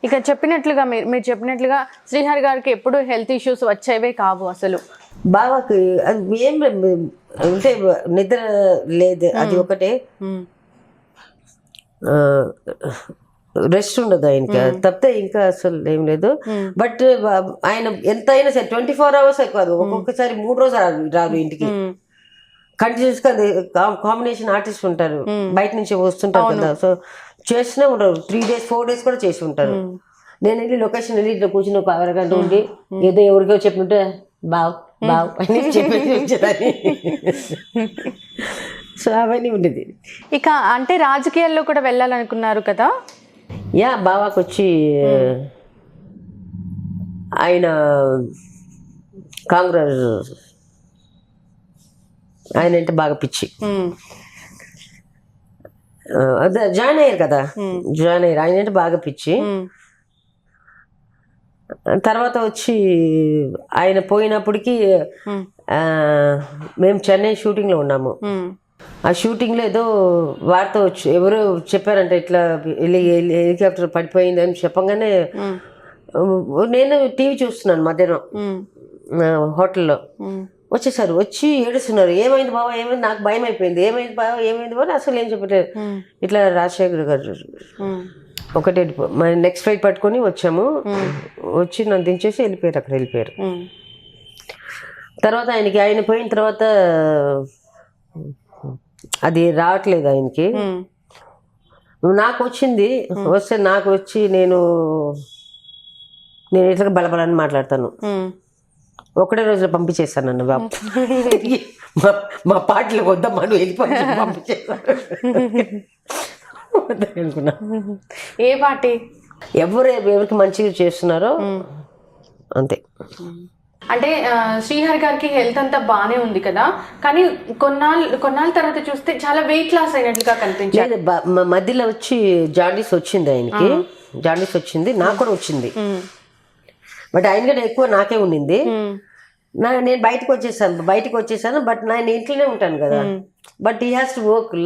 ఇక చెప్పినట్లుగా మీరు చెప్పినట్లుగా శ్రీహరి గారికి ఎప్పుడు హెల్త్ ఇష్యూస్ వచ్చేవే కావు అసలు. బాబాకి అది ఏం అంటే నిద్ర లేదు, అది ఒకటే. రెస్ట్ ఉండదు ఆయనకి, తప్పితే ఇంకా అసలు ఏం లేదు. బట్ ఆయన ఎంత అయినా సరే 24 hours కాదు, ఒక్కొక్కసారి 3 రోజులు రారు ఇంటికి. కంటిన్యూస్ గా కాంబినేషన్ ఆర్టిస్ట్ ఉంటారు, బయట నుంచి వస్తుంటారు కదా, సో చేస్తూనే ఉంటారు. 3 days 4 days కూడా చేసి ఉంటారు. నేను వెళ్ళి లొకేషన్ వెళ్ళి ఇట్లా కూర్చుని ఒక అరగంట ఉండి ఏదో ఎవరికో చెప్పుంటే బావ్ బావ్ అని చెప్పేసి వచ్చేదాన్ని. సో అవన్నీ ఉండేది. ఇక అంటే రాజకీయాల్లో కూడా వెళ్ళాలనుకున్నారు కదా? యా, బావాకు వచ్చి ఆయన కాంగ్రెస్, ఆయన అంటే బాగా పిచ్చి. అదే జాయిన్ అయ్యారు కదా, జాయిన్ అయ్యారు. ఆయన అంటే బాగా పిచ్చి. తర్వాత వచ్చి ఆయన పోయినప్పటికీ మేము చెన్నై షూటింగ్లో ఉన్నాము. ఆ షూటింగ్లో ఏదో వార్త వచ్చి ఎవరో చెప్పారంట, ఇట్లా హెలికాప్టర్ పడిపోయింది అని చెప్పగానే నేను టీవీ చూస్తున్నాను మధ్యాహ్నం హోటల్లో. వచ్చేసారు, వచ్చి ఏడుస్తున్నారు. ఏమైంది బాబా, ఏమైంది? నాకు భయం అయిపోయింది. ఏమైంది బాబా, ఏమైంది బాబా? అసలు ఏం చెప్పలేదు. ఇట్లా రాజశేఖర్ గారు ఒకటే నెక్స్ట్ ఫ్లైట్ పట్టుకొని వచ్చాము, వచ్చి నన్ను దించేసి వెళ్ళిపోయారు, అక్కడ వెళ్ళిపోయారు. తర్వాత ఆయన పోయిన తర్వాత అది రావట్లేదు ఆయనకి. నాకు వచ్చింది, వస్తే నాకు వచ్చి నేను ఇట్లా బలబలని మాట్లాడతాను. ఒకటే రోజులో పంపించేస్తాను నన్ను బాబు. మా పాటలు వద్దమ్మా నువ్వు వెళ్ళిపోయి పంపించేస్తాను అనుకున్నా. ఏ పార్టీ? ఎవరికి మంచిగా చేస్తున్నారో అంతే. అంటే శ్రీహరి గారికి హెల్త్ అంతా బాగానే ఉంది కదా, కానీ కొన్నాళ్ళ తర్వాత చూస్తే చాలా వెయిట్ లాస్ అయినట్లుగా కనిపించింది. మధ్యలో వచ్చి జాండీస్ వచ్చింది ఆయనకి, జాండీస్ వచ్చింది, నాకు కూడా వచ్చింది. బట్ ఆయన కంటే ఎక్కువ నాకే ఉండింది. నేను బయటకు వచ్చేసాను. బట్ నేను ఇంట్లోనే ఉంటాను కదా, but he has to work.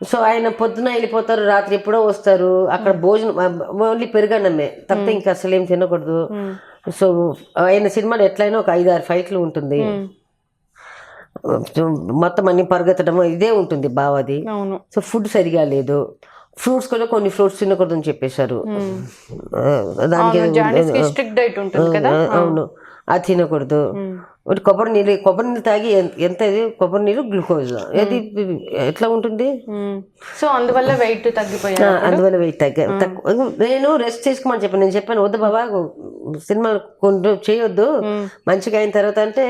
So ఆయన పొద్దున వెళ్ళిపోతారు, రాత్రి ఎప్పుడో వస్తారు. అక్కడ భోజనం ఓన్లీ పెరుగన్నమే తప్పితే ఇంకా అసలు ఏం తినకూడదు. సో ఆయన సినిమాలో ఎట్లయినా ఒక 5-6 ఫైట్లు ఉంటుంది, మొత్తం అన్ని పరిగెత్తడం ఇదే ఉంటుంది బావది. సో ఫుడ్ సరిగా లేదు, ఫ్రూట్స్ కూడా కొన్ని ఫ్రూట్స్ తినకూడదని చెప్పేశారు. దానికి అవును, అది తినకూడదు. కొబ్బరి నీళ్ళు తాగి ఎంత కొబ్బరి నీళ్ళు గ్లూకోజ్ ఏది ఎట్లా ఉంటుంది. సో అందువల్ల వెయిట్ తగ్గిపోయింది. అందువల్ల వెయిట్ నేను రెస్ట్ తీసుకోమని చెప్పాను. నేను చెప్పాను వద్దు బాబా సినిమా కొంచెం చేయొద్దు, మంచిగా అయిన తర్వాత అంటే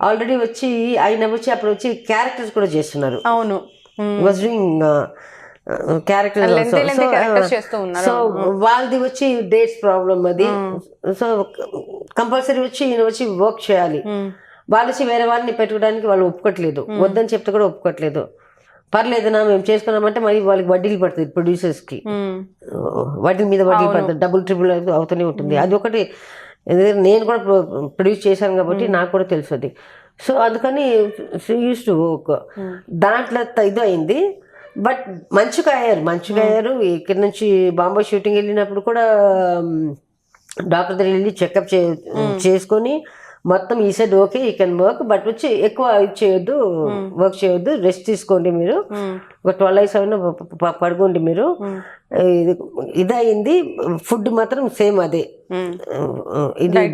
ఆల్రెడీ వచ్చి ఆయన వచ్చి అప్పుడు వచ్చి క్యారెక్టర్స్ కూడా చేస్తున్నారు. అవును, వాజ్ డూయింగ్ క్యారెక్టర్. సో వాళ్ళది వచ్చి డేట్స్ ప్రాబ్లం అది. సో కంపల్సరీ వచ్చి ఈయన వచ్చి వర్క్ చేయాలి. వాళ్ళు వచ్చి వేరే వాళ్ళని పెట్టుకోవడానికి వాళ్ళు ఒప్పుకోట్లేదు, వద్దని చెప్తే కూడా ఒప్పుకోట్లేదు. పర్లేదనా మేము చేసుకున్నామంటే మరి వాళ్ళకి వడ్డీలు పడుతుంది, ప్రొడ్యూసర్స్కి వడ్డీ మీద వడ్డీలు పడుతుంది, డబుల్ ట్రిపుల్ అవుతూనే ఉంటుంది. అది ఒకటి నేను కూడా ప్రొడ్యూస్ చేశాను కాబట్టి నాకు కూడా తెలుసు అది. సో అందుకని యూస్ టు వర్క్ దాంట్లో ఇది అయింది. బట్ మంచిగా అయ్యారు. ఇక్కడి నుంచి బాంబే షూటింగ్ వెళ్ళినప్పుడు కూడా డాక్టర్ దగ్గర వెళ్ళి చెకప్ చేసుకొని మొత్తం ఈ side okay you can work, but వచ్చి ఎక్కువ చేయొద్దు, వర్క్ చేయొద్దు, రెస్ట్ తీసుకోండి, మీరు ఒక 12 hours అయినా పడుకోండి మీరు. ఇది అయింది. ఫుడ్ మాత్రం సేమ్ అదే, ఇది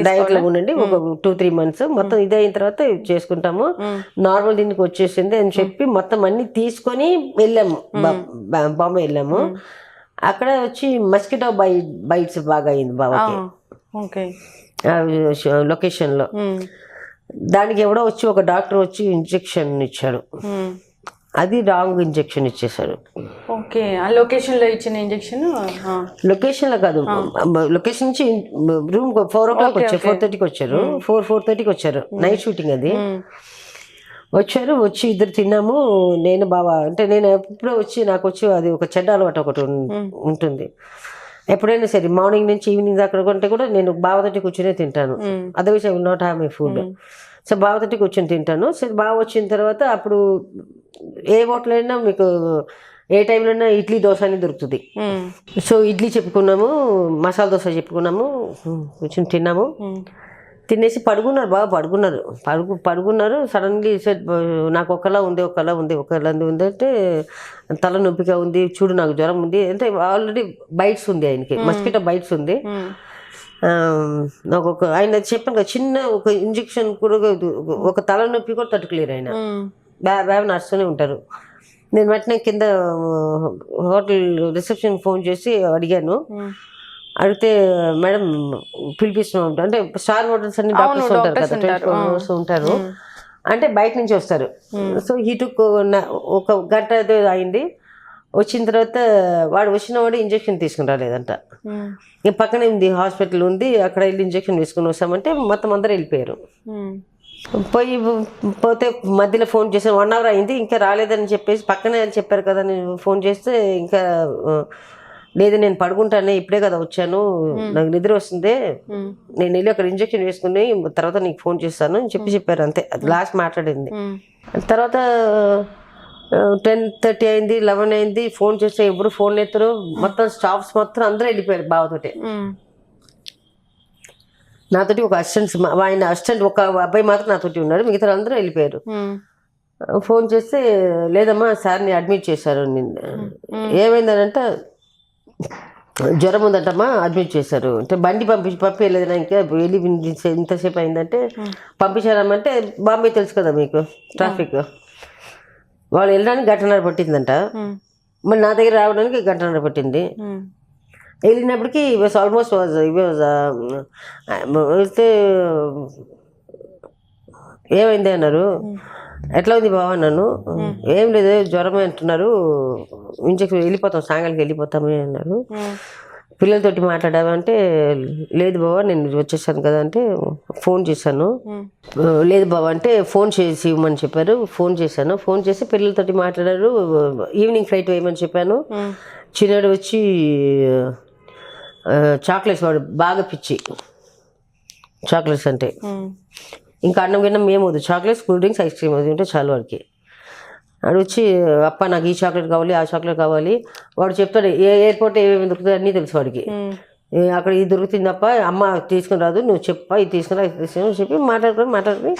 డైట్ లో ఉండండి ఒక 2-3 months. మొత్తం ఇది అయిన తర్వాత చేసుకుంటాము, నార్మల్ దీనికి వచ్చేసింది అని చెప్పి మొత్తం అన్ని తీసుకొని వెళ్ళాము. బాంబే వెళ్ళాము. అక్కడ వచ్చి మస్కిటో బైట్స్ బాగా అయింది బాబాకి లొకేషన్లో. దానికి ఎవడో వచ్చి ఒక డాక్టర్ వచ్చి ఇంజెక్షన్ ఇచ్చాడు, అది రాంగ్ ఇంజెక్షన్ ఇచ్చేసాడు. ఓకే, ఆ లొకేషన్ లో ఇచ్చిన ఇంజెక్షన్ లొకేషన్ లో కాదు, లొకేషన్ నుంచి రూమ్ 4 o'clock వచ్చారు, 4:30కి వచ్చారు, 4:30కి వచ్చారు. నైట్ షూటింగ్ అది. వచ్చి ఇద్దరు తిన్నాము, నేను బావా. అంటే నేను ఎప్పుడో వచ్చి నాకు వచ్చి అది ఒక చెడ్డ అలవాటు ఒకటి ఉంటుంది. ఎప్పుడైనా సరే మార్నింగ్ నుంచి ఈవినింగ్ దాకా కొంటే కూడా నేను బావతోటి కూర్చొని తింటాను. Otherwise I will not have my food. So బావతోటి కూర్చొని తింటాను. సో బావ వచ్చిన తర్వాత అప్పుడు ఏ హోటల్ అయినా మీకు ఏ టైంలో ఇడ్లీ దోశ అని దొరుకుతుంది. సో ఇడ్లీ చెప్పుకున్నాము, మసాలా దోశ చెప్పుకున్నాము, కొంచెం తిన్నాము. తినేసి పడుకున్నారు, బాగా పడుకున్నారు. సడన్లీ సెట్ నాకు ఒకలా ఉంది అంటే తల నొప్పిగా ఉంది, చూడు నాకు జ్వరం ఉంది అంటే ఆల్రెడీ బైట్స్ ఉంది ఆయనకి, మస్కిటో బైట్స్ ఉంది. నాకు ఆయన చెప్పాను కదా, చిన్న ఒక ఇంజెక్షన్ కూడా ఒక తల నొప్పి కూడా తట్టుకోలేరు ఆయన, బాగా నడుస్తూనే ఉంటారు. నేను వెంటనే కింద హోటల్ రిసెప్షన్ ఫోన్ చేసి అడిగాను. అడిగితే మేడం పిలిపిస్తున్నాం అంటే స్టార్ హోటల్స్ అన్ని డాక్టర్స్ ఉంటారు కదా, 24 hours ఉంటారు అంటే బయట నుంచి వస్తారు. సో హీటుకు ఒక గంట అయింది. వచ్చిన తర్వాత వాడు ఇంజక్షన్ తీసుకుని రాలేదంట. ఇక పక్కనే ఉంది హాస్పిటల్ ఉంది, అక్కడ వెళ్ళి ఇంజక్షన్ వేసుకుని వస్తామంటే మొత్తం అందరూ వెళ్ళిపోయారు. పోతే మధ్యలో ఫోన్ చేసాను, 1 hour అయింది ఇంకా రాలేదని చెప్పేసి పక్కనే అని చెప్పారు కదా, నేను ఫోన్ చేస్తే ఇంకా లేదు నేను పడుకుంటానే, ఇప్పుడే కదా వచ్చాను, నాకు నిద్ర వస్తుంది, నేను వెళ్ళి అక్కడ ఇంజక్షన్ వేసుకుని తర్వాత నీకు ఫోన్ చేస్తాను అని చెప్పారు. అంతే, అది లాస్ట్ మాట్లాడింది. తర్వాత 10:30 అయింది, 11 అయింది. ఫోన్ చేస్తే ఎవరు ఫోన్ ఎత్తరు, మొత్తం స్టాఫ్స్ మొత్తం అందరూ వెళ్ళిపోయారు బావతోటి. నాతోటి ఒక ఆయన అసిస్టెంట్ ఒక అబ్బాయి మాత్రం నాతోటి ఉన్నారు, మిగతా అందరూ వెళ్ళిపోయారు. ఫోన్ చేస్తే లేదమ్మా సార్ని అడ్మిట్ చేశారు. ఏమైందనంటే జ్వరం ఉందంటమ్మా, అడ్మిట్ చేశారు అంటే బండి పంపించలేదన్నా, ఇంకా వెళ్ళి ఇంతసేపు అయిందంటే పంపించారమ్మంటే బాంబే తెలుసు కదా మీకు, ట్రాఫిక్, వాళ్ళు వెళ్ళడానికి 1.5 గంట పట్టిందంట, మరి నా దగ్గర రావడానికి 1.5 గంట పట్టింది. వెళ్ళినప్పటికీ ఆల్మోస్ట్ వెళ్తే ఏమైంది అన్నారు. ఎట్లా ఉంది బావ అన్నాను. ఏం లేదు జ్వరమే అంటున్నారు, ఇంజక్షన్ వెళ్ళిపోతాం, సాయంకాలకి వెళ్ళిపోతామే అన్నారు. పిల్లలతోటి మాట్లాడామంటే లేదు బావ నేను వచ్చేసాను కదా అంటే ఫోన్ చేశాను. లేదు బావ అంటే ఫోన్ చేసి ఇవ్వమని చెప్పారు. ఫోన్ చేశాను, ఫోన్ చేసి పిల్లలతోటి మాట్లాడారు. ఈవినింగ్ ఫ్లైట్ వేయమని చెప్పాను. చిన్నాడు వచ్చి చాక్లెట్స్, వాడు బాగా పిచ్చి చాక్లెట్స్ అంటే, ఇంకా అన్నం గిన్నం మేము వద్దు, chocolates, cool drinks, ice cream అది ఉంటే చాలు వాడికి. వాడు వచ్చి అప్ప నాకు ఈ చాక్లెట్ కావాలి, ఆ చాక్లెట్ కావాలి, వాడు చెప్తాడు. ఏ ఎయిర్పోర్ట్ ఏమేమి దొరుకుతాయి అన్నీ తెలుసు వాడికి. అక్కడ ఇది దొరుకుతుంది అప్ప, అమ్మ తీసుకుని రాదు, నువ్వు చెప్పా ఇది తీసుకురా ఇది తీసుకుని చెప్పి మాట్లాడుకొని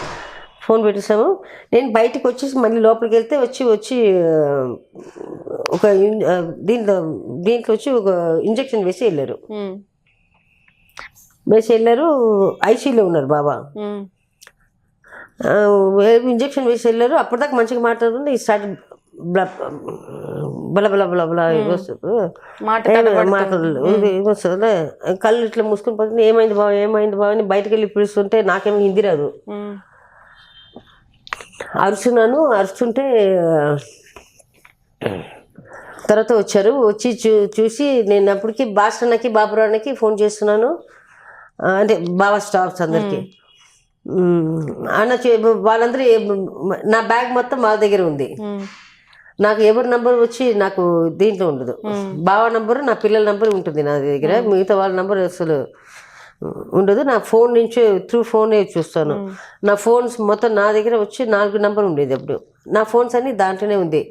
ఫోన్ పెట్టేసాము. నేను బయటకు వచ్చేసి మళ్ళీ లోపలికి వెళ్తే వచ్చి ఒక దీంట్లో వచ్చి ఒక ఇంజక్షన్ వేసి వెళ్ళారు. ఐసీయూలో ఉన్నారు బాబా. ఇంజక్షన్ వేసి వెళ్ళారు. అప్పటిదాకా మంచిగా మాట్లాడుతుంటే ఈ స్టార్ట్ బల మాట్లాడలే, కళ్ళు ఇట్లా మూసుకుని పోతుంది. ఏమైంది బావ అని బయటకు వెళ్ళి పిలుస్తుంటే నాకేమో హిందీ రాదు. అరుస్తుంటే తర్వాత వచ్చారు. వచ్చి చూసి నేను అప్పటికి బాస్టర్కి బాబురావుకి ఫోన్ చేస్తున్నాను, అంటే బాబా స్టాఫ్స్ అందరికి. అన్న వాళ్ళందరూ నా బ్యాగ్ మొత్తం వాళ్ళ దగ్గర ఉంది. నాకు ఎవరి నంబర్ వచ్చి నాకు దీంట్లో ఉండదు. బావ నంబరు నా పిల్లల నంబర్ ఉంటుంది నా దగ్గర, మిగతా వాళ్ళ నంబర్ అసలు ఉండదు. నా ఫోన్ నుంచి త్రూ ఫోనే చూస్తాను. నా ఫోన్స్ మొత్తం నా దగ్గర వచ్చి 4 నంబర్ ఉండేది అప్పుడు. నా ఫోన్స్ అన్ని దాంట్లోనే ఉంది.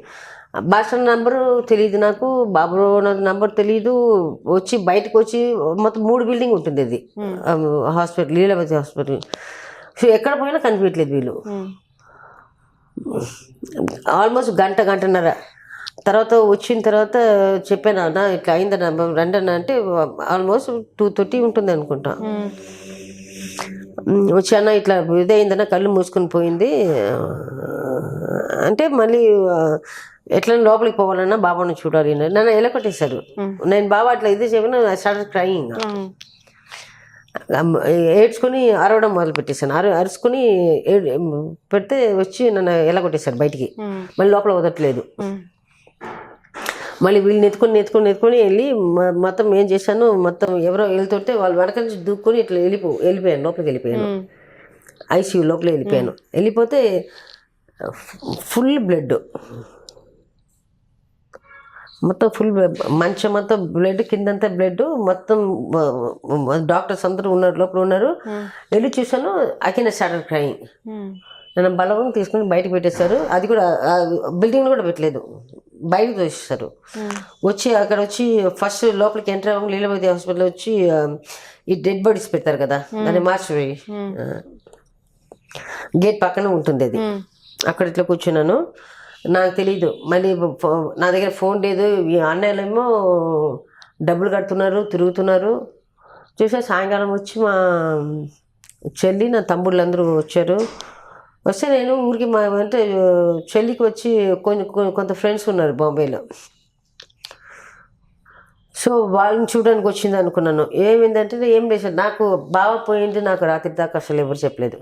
బాస్టర్ నంబరు తెలియదు నాకు, బాబు నంబర్ తెలియదు. వచ్చి బయటకు వచ్చి మొత్తం 3 బిల్డింగ్ ఉంటుంది అది హాస్పిటల్, లీలావతి హాస్పిటల్. సో ఎక్కడ పోయినా కనిపించలేదు వీళ్ళు. ఆల్మోస్ట్ గంటన్నర తర్వాత వచ్చిన తర్వాత చెప్పాను, అన్న ఇట్లా అయిందన్న రండి అన్న అంటే ఆల్మోస్ట్ 2:30 ఉంటుంది అనుకుంటా. వచ్చి అన్న ఇట్లా ఇదైందన్న, కళ్ళు మూసుకొని పోయింది అంటే మళ్ళీ ఎట్లా లోపలికి పోవాలన్నా బాబాను చూడాలి. నన్ను ఎలా కొట్టేశారు. నేను బాబా అట్లా ఇది చెప్పిన స్టార్ట్ క్రైయింగ్, ఏడ్చుకొని అరవడం మొదలు పెట్టేశాను. అరుచుకొని పెడితే వచ్చి నన్ను ఎలా కొట్టేశారు బయటికి. మళ్ళీ లోపల వదలట్లేదు. మళ్ళీ వీళ్ళు నెత్తుకొని వెళ్ళి మొత్తం ఏం చేశాను, మొత్తం ఎవరో వెళ్తుంటే వాళ్ళు వెనక నుంచి దూక్కుని ఇట్లా వెళ్ళిపోయాను, లోపలికి వెళ్ళిపోయాను. ఐసీయూ లోపల వెళ్ళిపోయాను. వెళ్ళిపోతే ఫుల్ బ్లడ్, మొత్తం ఫుల్ మంచం మొత్తం బ్లడ్, కిందంతా బ్లడ్ మొత్తం. డాక్టర్స్ అందరూ లోపల ఉన్నారు. వెళ్ళి చూసాను, ఐ కెన్ స్టార్టెడ్ క్రైయింగ్. నన్ను బలవంతం తీసుకుని బయటకు పెట్టేస్తారు. అది కూడా బిల్డింగ్లో కూడా పెట్టలేదు, బయటకు తోసేస్తారు. వచ్చి అక్కడ వచ్చి ఫస్ట్ లోపలికి ఎంటర్ అవ్వడం లీలావతి హాస్పిటల్ వచ్చి ఈ డెడ్ బాడీస్ పెడతారు కదా, దాన్ని మార్చి గేట్ పక్కన ఉంటుంది అది. అక్కడ ఇట్లా కూర్చున్నాను, నాకు తెలీదు. మళ్ళీ నా దగ్గర ఫోన్ లేదు. ఈ అన్నయ్యలేమో డబ్బులు కడుతున్నారు, తిరుగుతున్నారు. చూసా సాయంకాలం వచ్చి మా చెల్లి నా తమ్ముళ్ళు అందరూ వచ్చారు. వస్తే నేను ఊరికి మా అంటే చెల్లికి వచ్చి కొంత ఫ్రెండ్స్ ఉన్నారు బాంబేలో. సో వాళ్ళని చూడడానికి వచ్చింది అనుకున్నాను. ఏమైందంటే ఏం లేదు, నాకు బావ పోయింది, నాకు రాత్రి దాకా అసలు ఎవరు చెప్పలేదు.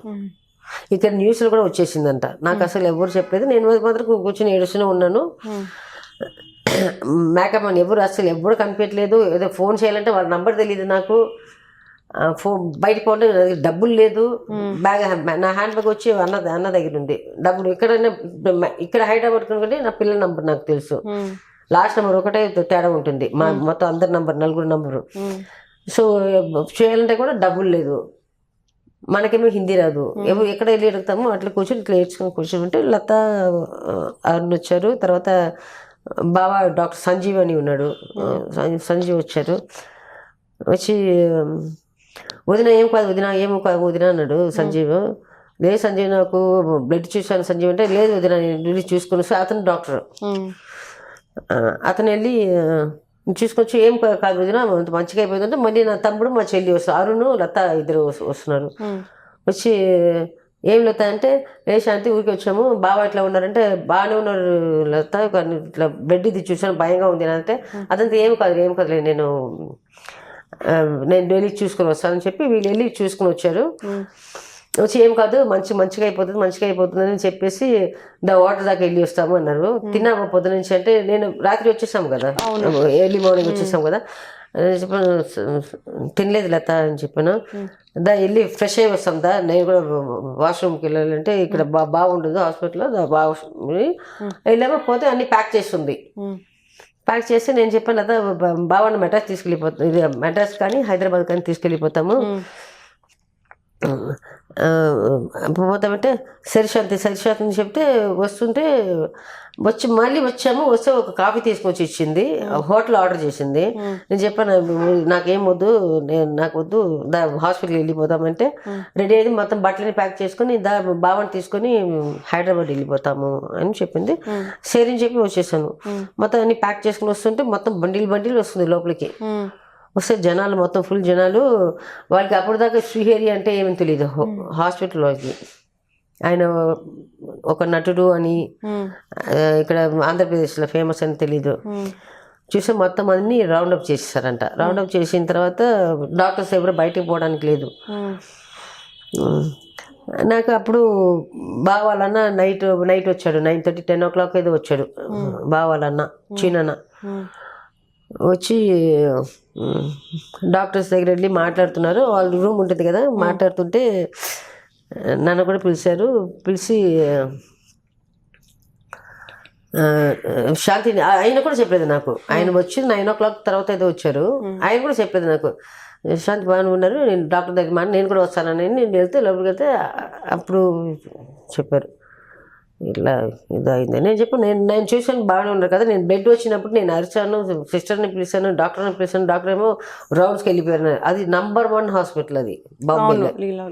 ఇక్కడ న్యూస్లో కూడా వచ్చేసిందంట, నాకు అసలు ఎవరు చెప్పలేదు. నేను మాత్రం కూర్చొని ఏడుస్తూనే ఉన్నాను. మేకప్ అని ఎవరు కనిపించలేదు. ఏదో ఫోన్ చేయాలంటే వాళ్ళ నంబర్ తెలియదు నాకు. ఫోన్ బయటకు పోతే డబ్బులు లేదు. బ్యాగ్ నా హ్యాండ్ బ్యాగ్ వచ్చి అన్న దగ్గర ఉంది డబ్బులు. ఇక్కడ హైదరాబాద్ కంటే నా పిల్లల నంబర్ నాకు తెలుసు, లాస్ట్ నెంబర్ ఒకటే తేడా ఉంటుంది, మా మొత్తం అందరి నంబర్ 4 నంబరు. సో చేయాలంటే కూడా డబ్బులు లేదు. మనకేమో హిందీ రాదు, ఎక్కడ వెళ్ళి అడుగుతామో అట్లా కూర్చొని ఇట్లా ఏడ్చుకొని కూర్చోమంటే లత అరుణ్ వచ్చారు. తర్వాత బాబా డాక్టర్ సంజీవ్ అని ఉన్నాడు, సంజీవ్ వచ్చారు. వచ్చి వదిన ఏం కాదు వదిన, ఏమో కాదు వదిన అన్నాడు సంజీవ్. లేదు సంజీవ్, నాకు బ్లడ్ చూశాను సంజీవ్ అంటే, లేదు వదిన నేను చూసుకుని. అతను డాక్టర్, అతను వెళ్ళి చూసుకొచ్చి ఏం కాదు వదిన మంచిగా అయిపోతుందంటే, మళ్ళీ నా తమ్ముడు మా చెల్లి వస్తారు, అరుణ్ లత ఇద్దరు వస్తున్నారు. వచ్చి ఏం లత అంటే, ఏ శాంతి ఊరికి వచ్చాము, బావ ఇట్లా ఉన్నారంటే, బాగానే ఉన్నారు లత, కానీ ఇట్లా బెడ్ ఇది చూసాను భయంగా ఉంది అంటే, అదంతా ఏం కాదు నేను వెళ్ళి చూసుకొని వస్తానని చెప్పి వీళ్ళు వెళ్ళి చూసుకుని వచ్చారు. వచ్చి ఏం కాదు మంచిగా అయిపోతుంది అని చెప్పేసి వాటర్ దాకా వెళ్ళి వస్తాము అన్నారు. తిన్నాము పొద్దు నుంచి అంటే, నేను రాత్రి వచ్చేసాము కదా, ఎర్లీ మార్నింగ్ వచ్చేసాము కదా. చెప్పాను తినలేదు లత అని చెప్పాను. వెళ్ళి ఫ్రెష్ అయ్యి వస్తాం నేను కూడా వాష్రూమ్కి వెళ్ళాలంటే, ఇక్కడ బాగుండదు హాస్పిటల్లో, వెళ్ళామో పోతే అన్ని ప్యాక్ చేస్తుంది. ప్యాక్ చేసి నేను చెప్పాను కదా, బావాన్ని మెడ్రాస్ తీసుకెళ్ళిపోతాం, ఇది మెడ్రాస్ కానీ హైదరాబాద్ కానీ తీసుకెళ్ళిపోతాము. పోతామంటే సరిశాంతి అని చెప్తే వస్తుంటే మళ్ళీ వస్తే ఒక కాఫీ తీసుకొచ్చి ఇచ్చింది, హోటల్ ఆర్డర్ చేసింది. నేను చెప్పాను నాకేం వద్దు, నాకు వద్దు, హాస్పిటల్కి వెళ్ళిపోతామంటే రెడీ అయింది. మొత్తం బట్టలని ప్యాక్ చేసుకుని బావని తీసుకొని హైదరాబాద్ వెళ్ళిపోతాము అని చెప్పింది. సరే అని చెప్పి వచ్చేసాను. మొత్తం అన్ని ప్యాక్ చేసుకుని వస్తుంటే మొత్తం బండిలు వస్తుంది లోపలికి. వస్తే జనాలు మొత్తం ఫుల్ జనాలు. వాళ్ళకి అప్పుడు దాకా శ్రీహరి అంటే ఏమని తెలియదు హాస్పిటల్లోకి. ఆయన ఒక నటుడు అని ఇక్కడ ఆంధ్రప్రదేశ్లో ఫేమస్ అని తెలీదు. చూస్తే మొత్తం అన్ని రౌండప్ చేసేసారంట. రౌండప్ చేసిన తర్వాత డాక్టర్స్ ఎవరు బయటకు పోవడానికి లేదు. నాకు అప్పుడు బావాలన్న నైట్ వచ్చాడు, 9:30 10 o'clock ఏదో వచ్చాడు బావాలన్న చీనన్న. వచ్చి డాక్టర్స్ దగ్గర వెళ్ళి మాట్లాడుతున్నారు, వాళ్ళ రూమ్ ఉంటుంది కదా, మాట్లాడుతుంటే నన్ను కూడా పిలిచి శాంతిని ఆయన కూడా చెప్పలేదు నాకు. ఆయన వచ్చి 9 o'clock తర్వాత ఏదో వచ్చారు, ఆయన కూడా చెప్పలేదు నాకు. శాంతి బాగానే ఉన్నారు, నేను డాక్టర్ దగ్గర నేను కూడా వస్తానని నేను వెళ్తే లోపలికి వెళ్తే అప్పుడు చెప్పారు ఇట్లా ఇదైంది. నేను చెప్పాను నేను చూసాను బాగానే ఉన్నారు కదా. నేను బెడ్ వచ్చినప్పుడు నేను అరిచాను, సిస్టర్ని పిలిచాను, డాక్టర్ని పిలిచాను. డాక్టర్ ఏమో రౌండ్స్కి వెళ్ళిపోయారు. అది నంబర్ 1 హాస్పిటల్ అది బాంబేలో.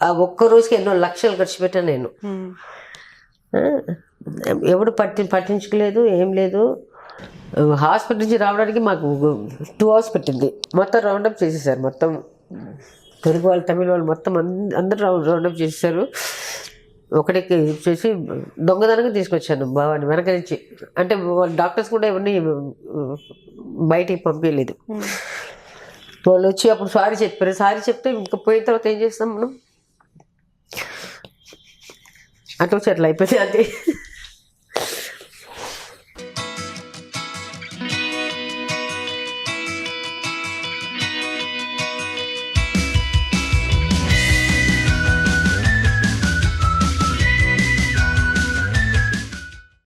ఆ ఒక్క రోజుకి ఎన్నో లక్షలు ఖర్చు పెట్టాను నేను. ఎవడు పట్టించుకోలేదు, ఏం లేదు. హాస్పిటల్ నుంచి రావడానికి మాకు 2 hours పట్టింది. మొత్తం రౌండప్ చేసేసారు, మొత్తం తెలుగు వాళ్ళు తమిళ వాళ్ళు మొత్తం అందరూ రౌండప్ చేసేసారు. ఒకటికి చేసి దొంగదనంగా తీసుకొచ్చాను బావాని వెనక నుంచి. అంటే డాక్టర్స్ కూడా ఎవరిని బయటికి పంపించలేదు. వాళ్ళు వచ్చి అప్పుడు సారీ చెప్పారు. సారీ చెప్తే ఇంకా పోయిన తర్వాత ఏం చేస్తాం మనం, అట్లా వచ్చి అట్లా అయిపోయింది అంతే.